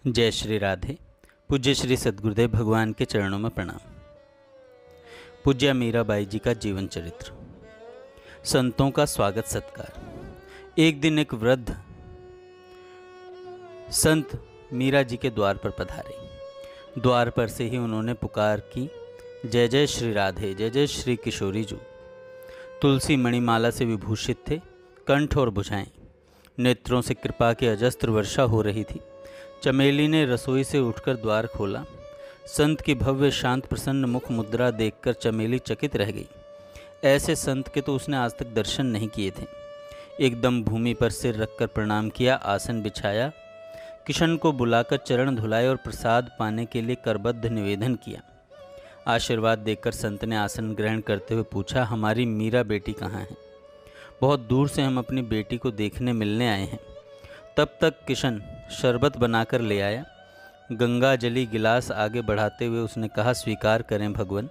जय श्री राधे। पूज्य श्री सद्गुरुदेव भगवान के चरणों में प्रणाम। पूज्य मीराबाई जी का जीवन चरित्र। संतों का स्वागत सत्कार। एक दिन एक वृद्ध संत मीरा जी के द्वार पर पधारे। द्वार पर से ही उन्होंने पुकार की, जय जय श्री राधे, जय जय श्री किशोरी जी। तुलसी मणिमाला से विभूषित थे, कंठ और भुजाएं, नेत्रों से कृपा की अजस्त्र वर्षा हो रही थी। चमेली ने रसोई से उठकर द्वार खोला। संत की भव्य शांत प्रसन्न मुख मुद्रा देखकर चमेली चकित रह गई। ऐसे संत के तो उसने आज तक दर्शन नहीं किए थे। एकदम भूमि पर सिर रखकर प्रणाम किया, आसन बिछाया, किशन को बुलाकर चरण धुलाए और प्रसाद पाने के लिए करबद्ध निवेदन किया। आशीर्वाद देकर संत ने आसन ग्रहण करते हुए पूछा, हमारी मीरा बेटी कहाँ है? बहुत दूर से हम अपनी बेटी को देखने मिलने आए हैं। तब तक किशन शरबत बनाकर ले आया। गंगा जली गिलास आगे बढ़ाते हुए उसने कहा, स्वीकार करें भगवान।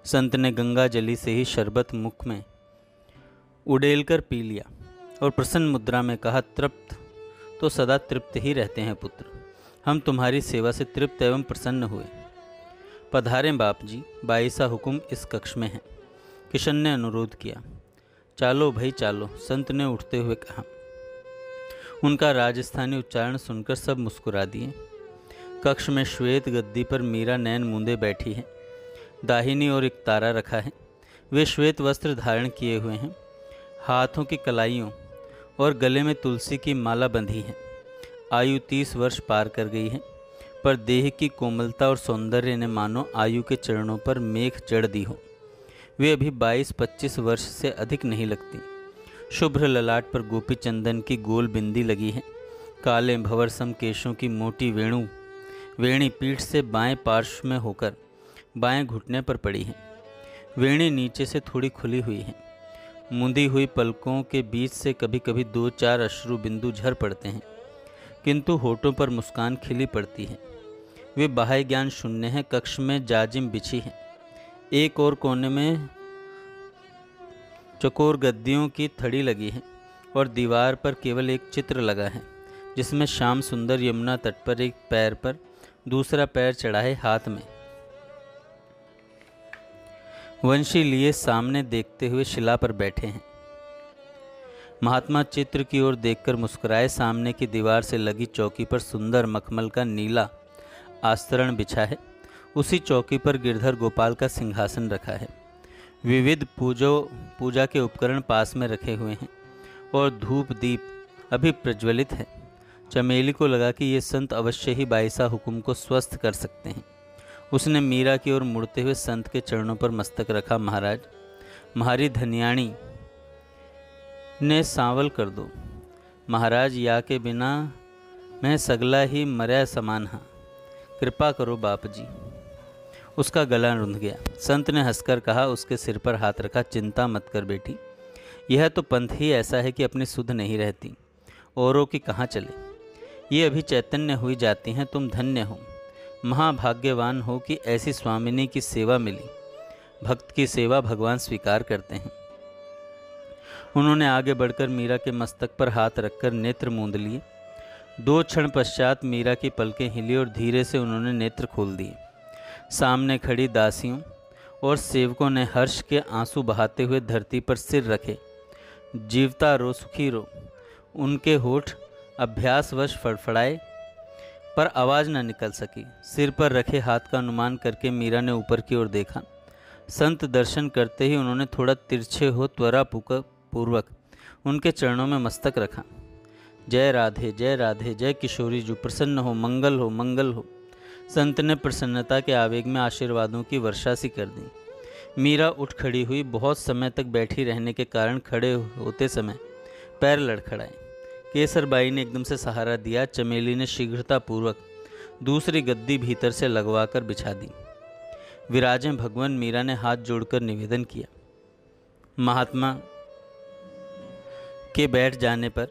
संत ने गंगा जली से ही शरबत मुख में उड़ेलकर पी लिया और प्रसन्न मुद्रा में कहा, तृप्त तो सदा तृप्त ही रहते हैं पुत्र। हम तुम्हारी सेवा से तृप्त एवं प्रसन्न हुए। पधारें बाप जी, बाईसा हुक्म इस कक्ष में है। किशन ने अनुरोध किया। चालो भाई चालो, संत ने उठते हुए कहा। उनका राजस्थानी उच्चारण सुनकर सब मुस्कुरा दिए। कक्ष में श्वेत गद्दी पर मीरा नैन मूंदे बैठी है। दाहिनी ओर एक तारा रखा है। वे श्वेत वस्त्र धारण किए हुए हैं। हाथों की कलाइयों और गले में तुलसी की माला बंधी है। आयु 30 वर्ष पार कर गई है, पर देह की कोमलता और सौंदर्य ने मानो आयु के चरणों पर मेघ जड़ दी हो। वे अभी 22-25 वर्ष से अधिक नहीं लगती। शुभ्र ललाट पर गोपी चंदन की गोल बिंदी लगी है। काले भंवरसम केशों की मोटी वेणी पीठ से बाएं पार्श्व में होकर बाएं घुटने पर पड़ी है। वेणी नीचे से थोड़ी खुली हुई है। मुंदी हुई पलकों के बीच से कभी कभी 2-4 अश्रु बिंदु झर पड़ते हैं, किंतु होठों पर मुस्कान खिली पड़ती है। वे बाह्य ज्ञान शून्य है। कक्ष में जाजिम बिछी है। एक और कोने में चकोर गद्दियों की थड़ी लगी है और दीवार पर केवल एक चित्र लगा है, जिसमें श्याम सुंदर यमुना तट पर एक पैर पर दूसरा पैर चढ़ाए हाथ में वंशी लिए सामने देखते हुए शिला पर बैठे हैं। महात्मा चित्र की ओर देखकर मुस्कुराए। सामने की दीवार से लगी चौकी पर सुंदर मखमल का नीला आस्तरण बिछा है। उसी चौकी पर गिरधर गोपाल का सिंहासन रखा है। विविध पूजा के उपकरण पास में रखे हुए हैं और धूप दीप अभी प्रज्वलित है। चमेली को लगा कि ये संत अवश्य ही बाईसा हुक्म को स्वस्थ कर सकते हैं। उसने मीरा की ओर मुड़ते हुए संत के चरणों पर मस्तक रखा। महाराज, म्हारी धनियाणी ने सांवल कर दो। महाराज, या के बिना मैं सगला ही मर्या समान हाँ। कृपा करो बाप जी। उसका गला रुंध गया। संत ने हंसकर कहा, उसके सिर पर हाथ रखा, चिंता मत कर बेटी, यह तो पंथ ही ऐसा है कि अपनी सुध नहीं रहती, औरों की कहाँ चले। ये अभी चैतन्य हुई जाती हैं। तुम धन्य हो, महाभाग्यवान हो कि ऐसी स्वामिनी की सेवा मिली। भक्त की सेवा भगवान स्वीकार करते हैं। उन्होंने आगे बढ़कर मीरा के मस्तक पर हाथ रखकर नेत्र मूंद लिए। 2 क्षण पश्चात मीरा की पलकें हिली और धीरे से उन्होंने नेत्र खोल दिए। सामने खड़ी दासियों और सेवकों ने हर्ष के आंसू बहाते हुए धरती पर सिर रखे, जीवता रो सुखी रो। उनके होठ अभ्यासवश फड़फड़ाए, पर आवाज़ न निकल सकी। सिर पर रखे हाथ का अनुमान करके मीरा ने ऊपर की ओर देखा। संत दर्शन करते ही उन्होंने थोड़ा तिरछे हो त्वरा पूर्वक उनके चरणों में मस्तक रखा। जय राधे, जय राधे, जय किशोरी जी, प्रसन्न हो, मंगल हो, मंगल हो। संत ने प्रसन्नता के आवेग में आशीर्वादों की वर्षा सी कर दी। मीरा उठ खड़ी हुई। बहुत समय तक बैठी रहने के कारण खड़े होते समय पैर लड़खड़ाए। केसरबाई ने एकदम से सहारा दिया। चमेली ने शीघ्रतापूर्वक दूसरी गद्दी भीतर से लगवाकर बिछा दी। विराजें भगवान, मीरा ने हाथ जोड़कर निवेदन किया। महात्मा के बैठ जाने पर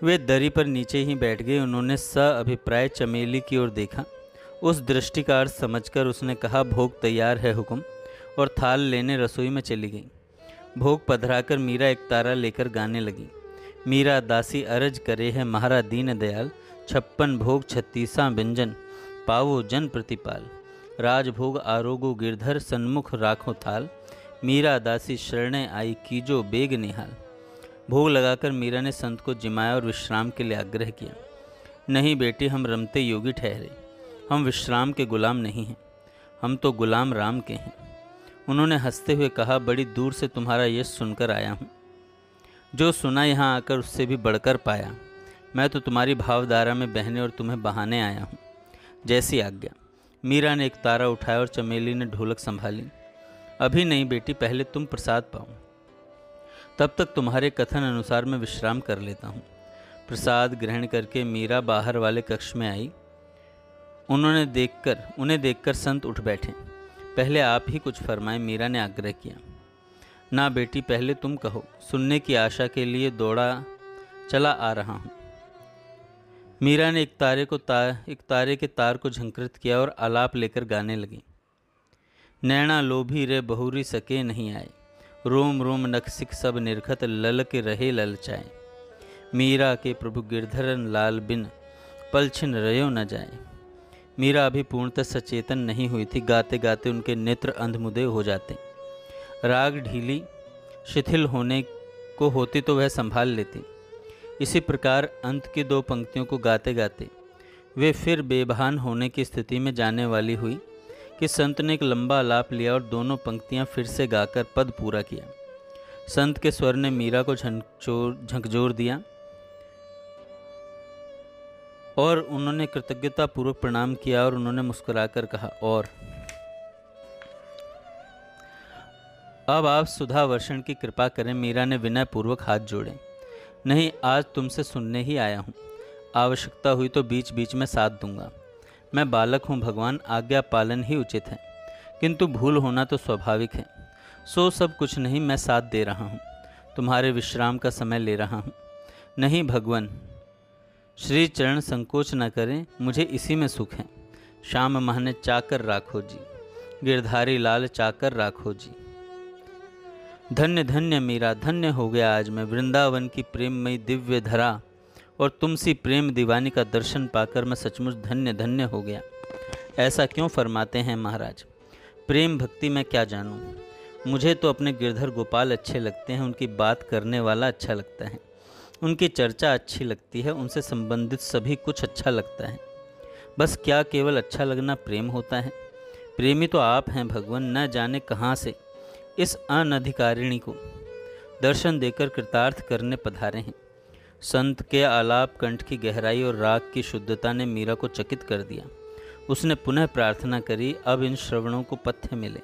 वे दरी पर नीचे ही बैठ गए। उन्होंने अभिप्राय चमेली की ओर देखा। उस दृष्टि का अर्थ समझकर उसने कहा, भोग तैयार है हुक्म, और थाल लेने रसोई में चली गई। भोग पधराकर मीरा एक तारा लेकर गाने लगी। मीरा दासी अरज करे है, महारा दीन दयाल, 56 भोग 36 व्यंजन, पावो जन प्रतिपाल। राजभोग आरोगो गिरधर, सन्मुख राखो थाल। मीरा दासी शरणे आई, कीजो बेग निहाल। भोग लगाकर मीरा ने संत को जिमाया और विश्राम के लिए आग्रह किया। नहीं बेटी, हम रमते योगी ठहरे, हम विश्राम के गुलाम नहीं हैं, हम तो गुलाम राम के हैं। उन्होंने हंसते हुए कहा, बड़ी दूर से तुम्हारा यश सुनकर आया हूँ। जो सुना यहाँ आकर उससे भी बढ़कर पाया। मैं तो तुम्हारी भावधारा में बहने और तुम्हें बहाने आया हूँ। जैसी आज्ञा। मीरा ने एक तारा उठाया और चमेली ने ढोलक संभाली। अभी नहीं बेटी, पहले तुम प्रसाद पाओ, तब तक तुम्हारे कथन अनुसार मैं विश्राम कर लेता हूँ। प्रसाद ग्रहण करके मीरा बाहर वाले कक्ष में आई। उन्हें देखकर संत उठ बैठे। पहले आप ही कुछ फरमाएं, मीरा ने आग्रह किया। ना बेटी, पहले तुम कहो, सुनने की आशा के लिए दौड़ा चला आ रहा हूँ। मीरा ने एक तारे के तार को झंकृत किया और आलाप लेकर गाने लगी। नैना लोभी रे बहुरी सके नहीं आए, रोम रोम नखसिक सब निरखत, ललक रहे ललचाए। मीरा के प्रभु गिरधरन लाल बिन, पल छिन रयो न जाए। मीरा अभी पूर्णतः सचेतन नहीं हुई थी। गाते गाते उनके नेत्र अंधमुदे हो जाते। राग ढीली शिथिल होने को होती तो वह संभाल लेती। इसी प्रकार अंत की 2 पंक्तियों को गाते गाते वे फिर बेभान होने की स्थिति में जाने वाली हुई कि संत ने एक लंबा आलाप लिया और दोनों पंक्तियां फिर से गाकर पद पूरा किया। संत के स्वर ने मीरा को झकझोर दिया और उन्होंने कृतज्ञतापूर्वक प्रणाम किया और उन्होंने मुस्कुराकर कहा, और अब आप सुधा वर्षण की कृपा करें। मीरा ने विनयपूर्वक हाथ जोड़े। नहीं, आज तुमसे सुनने ही आया हूँ। आवश्यकता हुई तो बीच बीच में साथ दूंगा। मैं बालक हूँ भगवान, आज्ञा पालन ही उचित है, किंतु भूल होना तो स्वाभाविक है। सो सब कुछ नहीं, मैं साथ दे रहा हूँ, तुम्हारे विश्राम का समय ले रहा हूँ। नहीं भगवान, श्री चरण संकोच न करें, मुझे इसी में सुख है। श्याम महने चाकर राखो जी, गिरधारी लाल चाकर राखो जी। धन्य धन्य मीरा, धन्य हो गया आज मैं। वृंदावन की प्रेममयी दिव्य धरा और तुमसी प्रेम दीवानी का दर्शन पाकर मैं सचमुच धन्य धन्य हो गया। ऐसा क्यों फरमाते हैं महाराज? प्रेम भक्ति मैं क्या जानूं? मुझे तो अपने गिरधर गोपाल अच्छे लगते हैं, उनकी बात करने वाला अच्छा लगता है, उनकी चर्चा अच्छी लगती है, उनसे संबंधित सभी कुछ अच्छा लगता है। बस क्या केवल अच्छा लगना प्रेम होता है? प्रेमी तो आप हैं भगवान, न जाने कहाँ से इस अनधिकारिणी को दर्शन देकर कृतार्थ करने पधारे हैं। संत के आलाप कंठ की गहराई और राग की शुद्धता ने मीरा को चकित कर दिया। उसने पुनः प्रार्थना करी, अब इन श्रवणों को पथ्य मिले।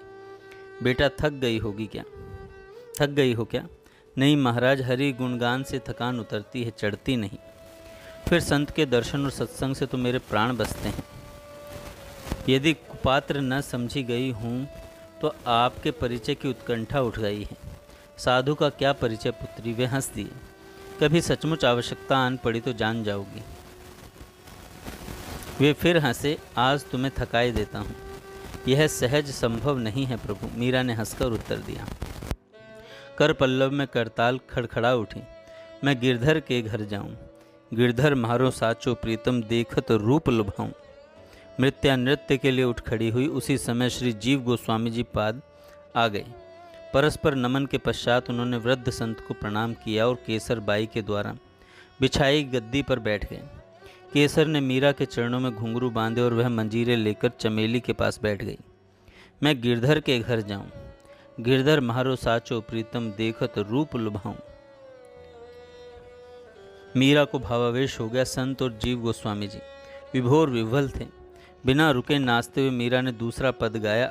बेटा थक गई हो क्या? नहीं महाराज, हरि गुणगान से थकान उतरती है, चढ़ती नहीं। फिर संत के दर्शन और सत्संग से तो मेरे प्राण बसते हैं। यदि कुपात्र न समझी गई हूँ तो आपके परिचय की उत्कंठा उठ गई है। साधु का क्या परिचय पुत्री? वे हंस दिए। कभी सचमुच आवश्यकता आन पड़ी तो जान जाओगी। वे फिर हंसे। आज तुम्हें थकाई देता हूँ, यह सहज संभव नहीं है प्रभु, मीरा ने हंसकर उत्तर दिया। कर पल्लव में करताल खड़खड़ा उठी। मैं गिरधर के घर जाऊं, गिरधर म्हारो साचो प्रीतम, देखत रूप लुभाऊं। मृत्या नृत्य के लिए उठ खड़ी हुई। उसी समय श्री जीव गोस्वामी जी पाद आ गए। परस्पर नमन के पश्चात उन्होंने वृद्ध संत को प्रणाम किया और केसर बाई के द्वारा बिछाई गद्दी पर बैठ गए। केसर ने मीरा के चरणों में घुंघरू बांधे और वह मंजीरे लेकर चमेली के पास बैठ गई। मैं गिरधर के घर जाऊं, गिरधर म्हारो साचो प्रीतम, देखत रूप लुभाऊं। मीरा को भावावेश हो गया। संत और जीव गोस्वामी जी विभोर विह्वल थे। बिना रुके नाचते हुए मीरा ने दूसरा पद गाया।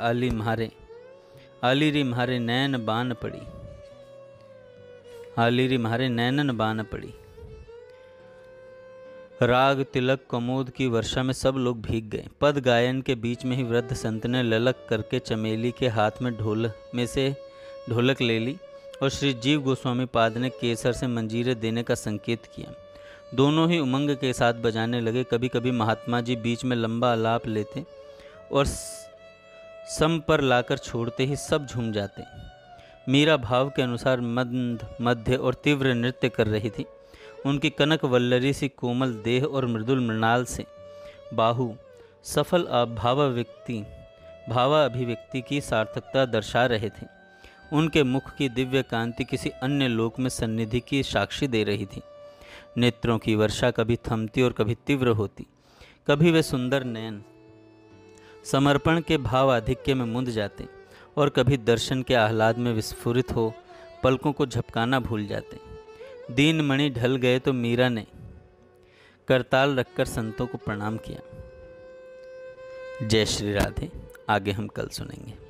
आली री म्हारे नैन बान पड़ी, आली री म्हारे नैनन बान पड़ी। राग तिलक कमोद की वर्षा में सब लोग भीग गए। पद गायन के बीच में ही वृद्ध संत ने ललक करके चमेली के हाथ में ढोलक ले ली और श्री जीव गोस्वामी पाद ने केसर से मंजीरे देने का संकेत किया। दोनों ही उमंग के साथ बजाने लगे। कभी कभी महात्मा जी बीच में लंबा आलाप लेते और सम पर लाकर छोड़ते ही सब झूम जाते। मीरा भाव के अनुसार मंद, मध्य और तीव्र नृत्य कर रही थी। उनकी कनक वल्लरी सी कोमल देह और मृदुल मृणाल से बाहु सफल भावा अभिव्यक्ति की सार्थकता दर्शा रहे थे। उनके मुख की दिव्य कांति किसी अन्य लोक में सन्निधि की साक्षी दे रही थी। नेत्रों की वर्षा कभी थमती और कभी तीव्र होती, कभी वे सुंदर नयन समर्पण के भाव आधिक्य में मुंद जाते और कभी दर्शन के आह्लाद में विस्फुरित हो पलकों को झपकाना भूल जाते। दीन मणि ढल गए तो मीरा ने करताल रखकर संतों को प्रणाम किया। जय श्री राधे। आगे हम कल सुनेंगे।